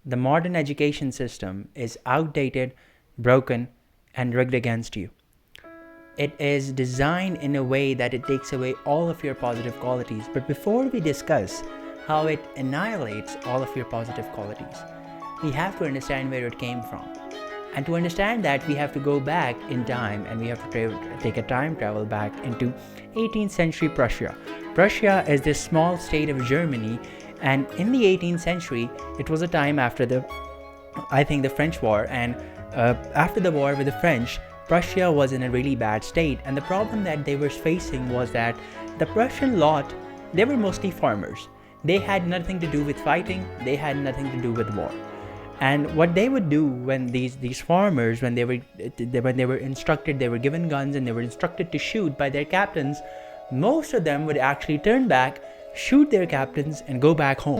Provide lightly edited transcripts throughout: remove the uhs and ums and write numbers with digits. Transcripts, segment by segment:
the modern education system is outdated, broken, and rigged against you. It is designed in a way that it takes away all of your positive qualities. But before we discuss how it annihilates all of your positive qualities, we have to understand where it came from. And to understand that, we have to go back in time, and we have to take a time travel back into 18th century Prussia. Prussia is this small state of Germany, and in the 18th century, it was a time after the French War, and after the war with the French, Prussia was in a really bad state, and the problem that they were facing was that the Prussian lot, they were mostly farmers. They had nothing to do with fighting, they had nothing to do with war. And what they would do when these farmers, when they were instructed, they were given guns and they were instructed to shoot by their captains, most of them would actually turn back, shoot their captains, and go back home.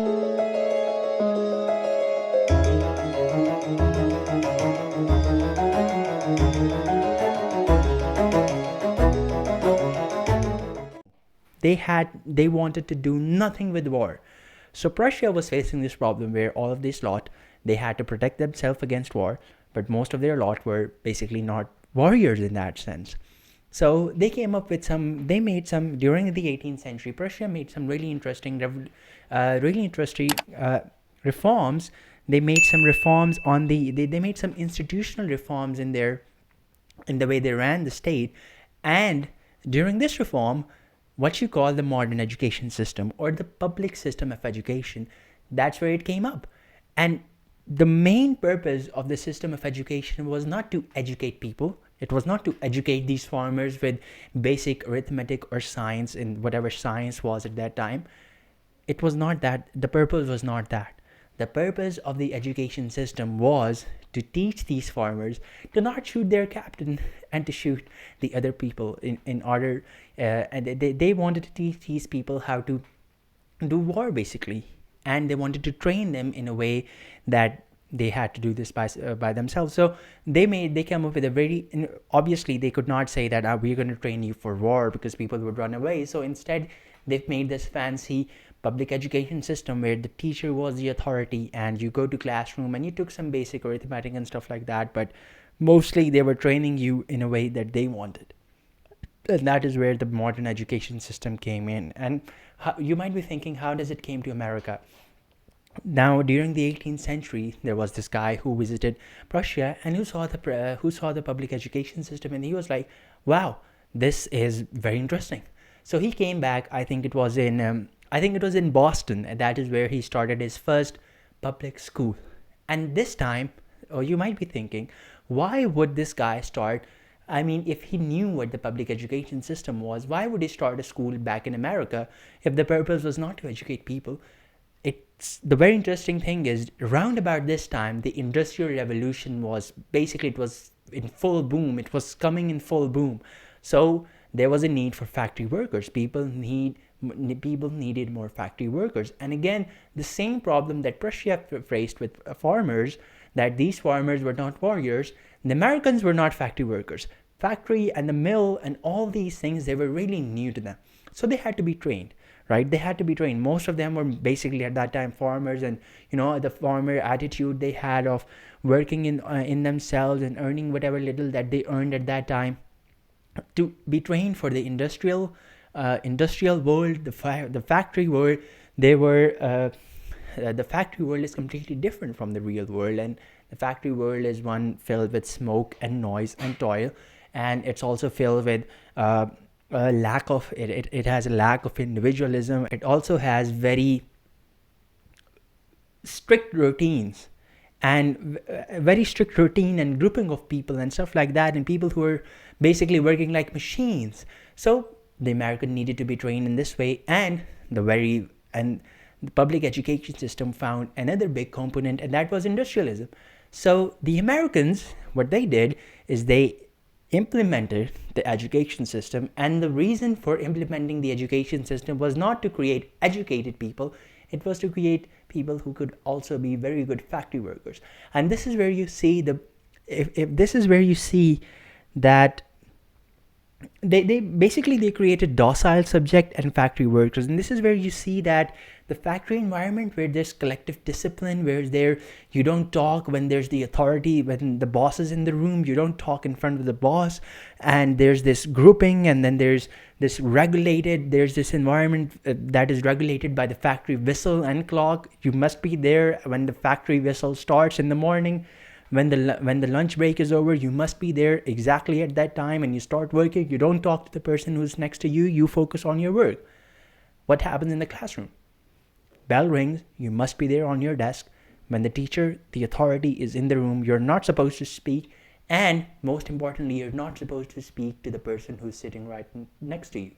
They wanted to do nothing with war. So Prussia was facing this problem where all of this lot, they had to protect themselves against war, but most of their lot were basically not warriors in that sense. So they came up with during the 18th century, Prussia made some really interesting reforms. They made some reforms they made some institutional reforms in the way they ran the state. And during this reform, what you call the modern education system or the public system of education, that's where it came up. And the main purpose of the system of education was not to educate people. It was not to educate these farmers with basic arithmetic or science, in whatever science was at that time. It was not that. The purpose was not that. The purpose of the education system was to teach these farmers to not shoot their captain and to shoot the other people in order, and they wanted to teach these people how to do war, basically. And they wanted to train them in a way that they had to do this by themselves. So they came up with obviously they could not say that we're going to train you for war, because people would run away. So instead, they've made this fancy public education system where the teacher was the authority, and you go to classroom and you took some basic arithmetic and stuff like that, but mostly they were training you in a way that they wanted. And that is where the modern education system came in. And you might be thinking, how does it came to America? Now, during the 18th century, there was this guy who visited Prussia and who saw the public education system, and he was like, wow, this is very interesting. So he came back. I think it was in Boston, and that is where he started his first public school. And this time, you might be thinking, why would this guy start? I mean, if he knew what the public education system was, why would he start a school back in America if the purpose was not to educate people? The very interesting thing is, around about this time, the Industrial Revolution was in full boom. It was coming in full boom. So there was a need for factory workers. People needed more factory workers. And again, the same problem that Prussia faced with farmers, that these farmers were not warriors. The Americans were not factory workers. Factory and the mill and all these things, they were really new to them. So they had to be trained. Right? They had to be trained. Most of them were basically at that time farmers, and the farmer attitude they had of working in themselves and earning whatever little that they earned at that time, to be trained for the industrial world, the factory world. The factory world is completely different from the real world, and the factory world is one filled with smoke and noise and toil, and it's also filled with it has a lack of individualism. It also has very strict routines and grouping of people and stuff like that, and people who are basically working like machines. So the American needed to be trained in this way, and the public education system found another big component, and that was industrialism. So the Americans, what they did is they implemented the education system, and the reason for implementing the education system was not to create educated people, it was to create people who could also be very good factory workers. And this is where you see that they basically they created docile subject and factory workers, and this is where you see that the factory environment where there's collective discipline, where there you don't talk when there's the authority, when the boss is in the room, you don't talk in front of the boss, and there's this grouping, and then there's this environment that is regulated by the factory whistle and clock. You must be there when the factory whistle starts in the morning. When the lunch break is over, you must be there exactly at that time, and you start working. You don't talk to the person who's next to you. You focus on your work. What happens in the classroom? Bell rings, you must be there on your desk. When the teacher, the authority, is in the room, you're not supposed to speak, and most importantly, you're not supposed to speak to the person who's sitting right next to you.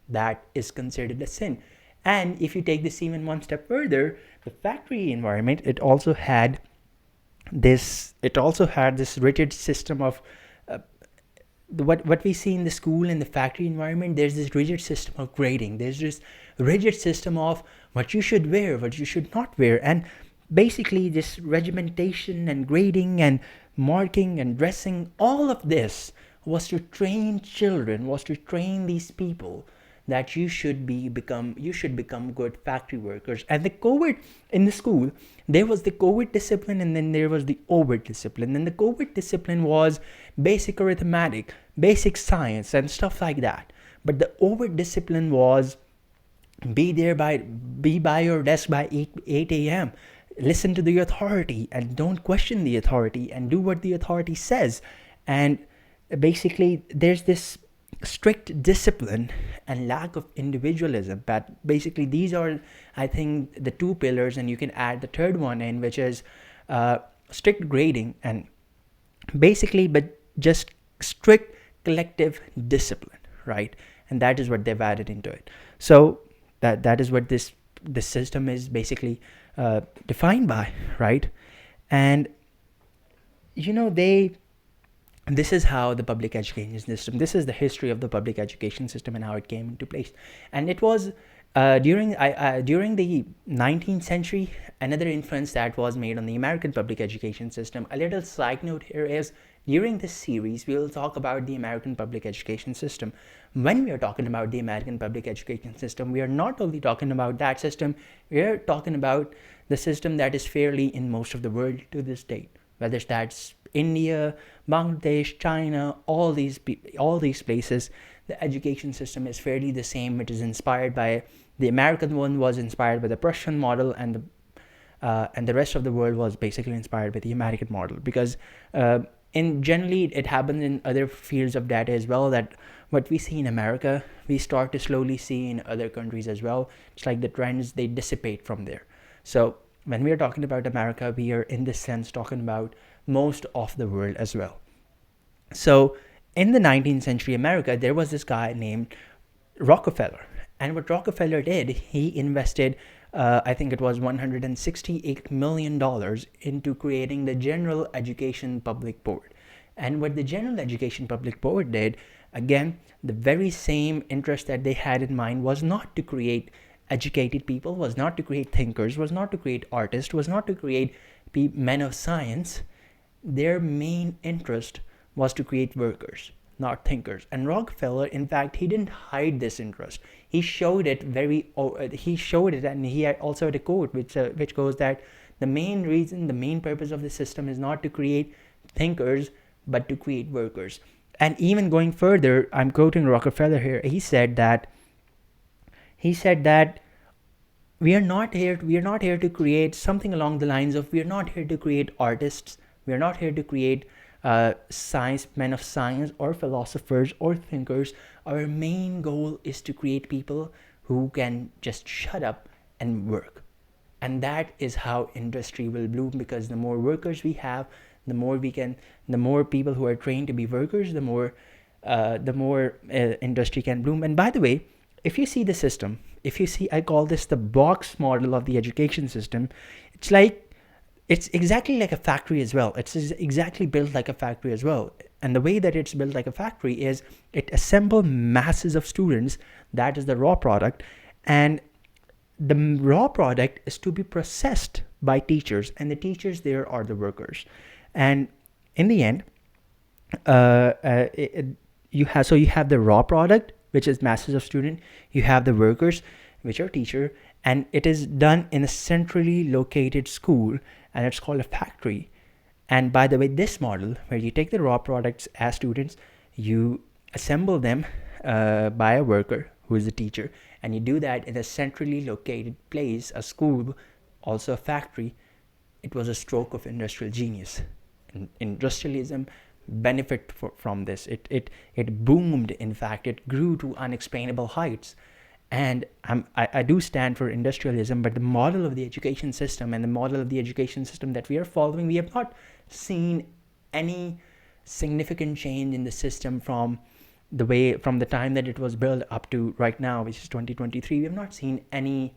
That is considered a sin. And if you take this even one step further, the factory environment, it also had this rigid system of uh, what we see in the school and the factory environment. There's this rigid system of grading. There's this rigid system of what you should wear, what you should not wear, and basically this regimentation and grading and marking and dressing, all of this was to train children, was to train these people that you should become good factory workers. And the COVID in the school, there was the COVID discipline, and then there was the overt discipline. And the COVID discipline was basic arithmetic, basic science, and stuff like that. But the overt discipline was be by your desk by 8 a.m. Listen to the authority and don't question the authority, and do what the authority says. And basically there's this strict discipline and lack of individualism. But basically these are, I think, the two pillars, and you can add the third one in, which is strict grading, and basically but just strict collective discipline, right? And that is what they've added into it. So that is what this system is basically defined by, right? And this is how the public education system, this is the history of the public education system and how it came into place. And it was during the 19th century. Another influence that was made on the American public education system. A little side note here is, during this series we will talk about the American public education system. When we are talking about the American public education system, we are not only talking about that system, we are talking about the system that is fairly in most of the world to this date, whether that's India, Bangladesh, China, all these places. The education system is fairly the same. It is inspired by the American one, was inspired by the Prussian model, and the rest of the world was basically inspired by the American model. Because in generally it happens in other fields of data as well, that what we see in America, we start to slowly see in other countries as well. It's like the trends, they dissipate from there. So when we are talking about America, we are in this sense talking about most of the world as well. So in the 19th century America, there was this guy named Rockefeller. And what Rockefeller did, he invested, I think it was $168 million into creating the General Education Public Board. And what the General Education Public Board did, again, the very same interest that they had in mind was not to create educated people, was not to create thinkers, was not to create artists, was not to create men of science. Their main interest was to create workers, not thinkers. And Rockefeller, in fact, he didn't hide this interest. He showed it and he had also had a quote which goes that the main purpose of the system is not to create thinkers, but to create workers. And even going further, I'm quoting Rockefeller here. He said that we are not here to create something along the lines of, we are not here to create artists, we are not here to create men of science or philosophers or thinkers. Our main goal is to create people who can just shut up and work. And that is how industry will bloom, because the more workers we have, the more people who are trained to be workers, the more industry can bloom. And by the way, if you see the system, I call this the box model of the education system. It's exactly like a factory as well. It's exactly built like a factory as well. And the way that it's built like a factory is it assembles masses of students. That is the raw product. And the raw product is to be processed by teachers. And the teachers there are the workers. And in the end, you have the raw product, which is masses of student. You have the workers, which are teacher, and it is done in a centrally located school, and it's called a factory. And by the way, this model where you take the raw products as students, you assemble them by a worker who is the teacher, and you do that in a centrally located place, a school, also a factory. It was a stroke of industrial genius. And industrialism benefit from this. It boomed. In fact, it grew to unexplainable heights. And I do stand for industrialism, but the model of the education system and the model of the education system that we are following, we have not seen any significant change in the system from the time that it was built up to right now, which is 2023. We have not seen any,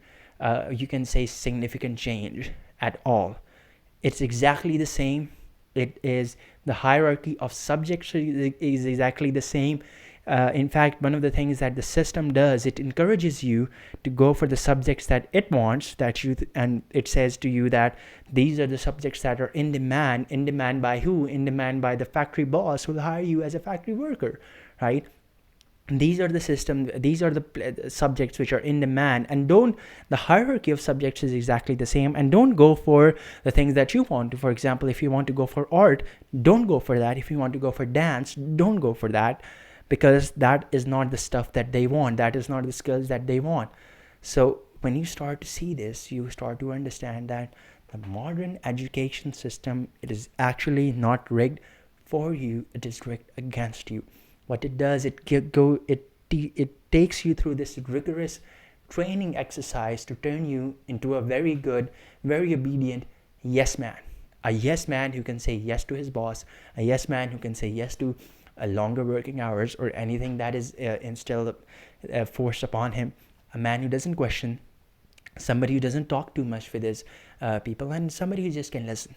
you can say, significant change at all. It's exactly the same. It is the hierarchy of subjects is exactly the same. In fact, one of the things that the system does, it encourages you to go for the subjects that it wants, and it says to you that these are the subjects that are in demand. In demand by who? In demand by the factory boss who will hire you as a factory worker, right? These are the subjects which are in demand, and the hierarchy of subjects is exactly the same. And don't go for the things that you want to. For example, if you want to go for art, don't go for that. If you want to go for dance, don't go for that, because that is not the stuff that they want. That is not the skills that they want. So when you start to see this, you start to understand that the modern education system, it is actually not rigged for you, it is rigged against you. What it does, it takes you through this rigorous training exercise to turn you into a very good, very obedient yes man. A yes man who can say yes to his boss, a yes man who can say yes to longer working hours or anything that is instilled, forced upon him. A man who doesn't question, somebody who doesn't talk too much with his people, and somebody who just can listen.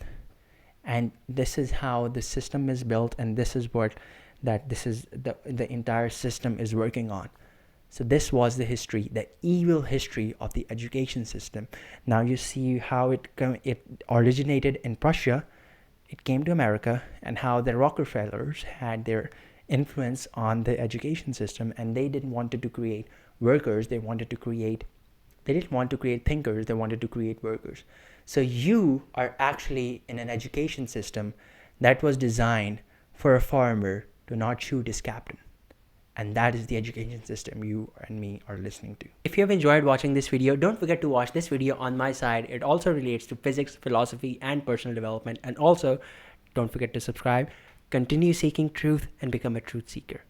And this is how the system is built, and this is the entire system is working on. So this was the history, the evil history of the education system. Now you see how it originated in Prussia, it came to America, and how the Rockefellers had their influence on the education system, and they didn't want to create workers, they didn't want to create thinkers, they wanted to create workers. So you are actually in an education system that was designed for a farmer to not shoot his captain. And that is the education system you and me are listening to. If you have enjoyed watching this video, don't forget to watch this video on my side. It also relates to physics, philosophy, and personal development. And also, don't forget to subscribe. Continue seeking truth and become a truth seeker.